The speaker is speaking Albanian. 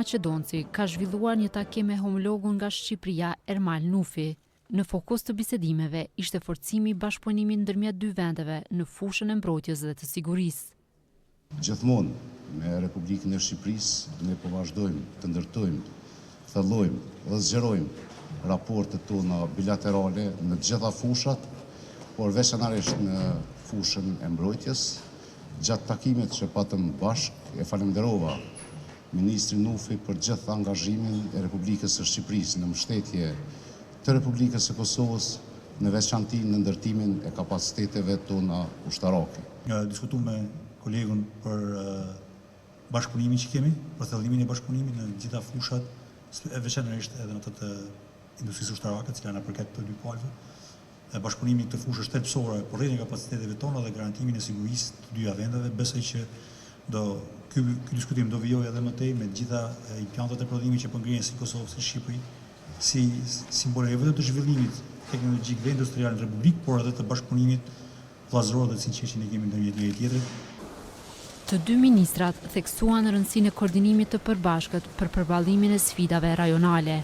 Maqedonci ka zhvilluar një takim me homologun nga Shqipëria Ermal Nufi. Në fokus të bisedimeve ishte forcimi i bashkëpunimit ndërmjet dy vendeve në fushën e mbrojtjes dhe të sigurisë. Gjithmonë me Republikën e Shqipërisë ne po vazhdojmë të ndërtojmë, thellojmë dhe zgjerojmë raportet tona bilaterale në të gjitha fushat, por veçanërisht në fushën e mbrojtjes. Gjatë takimit që patëm bashkë e falenderova Ministri Nufi për gjithë angazhimin e Republikës së Shqipërisë në mbështetje të Republikës së Kosovës, në veçanti në ndërtimin e kapaciteteve tona ushtarake. Diskutu me kolegun për bashkëpunimin që kemi, për thellimin e bashkëpunimit në gjitha fushat, veçanërisht edhe në të industrisë ushtarake, cila na përket të dy palëve. Bashkëpunimi këtë fushë shtetësore, për rritjen e kapaciteteve tona dhe garantimin e sigurisë të dy vendeve, besoj që ky diskutim do vijojë edhe më tej me gjitha implantat e prodhimit që po ngrihen si Kosovë si Shqipëri, si simbole vetëm të zhvillimit teknologjik dhe industrial në Republikë, por edhe të bashkëpunimit vllazëror dhe sinqert që ne kemi ndërmjet njëri tjetrit. Të dy ministrat theksuan rëndësinë e koordinimit të përbashkët për përballimin e sfidave rajonale.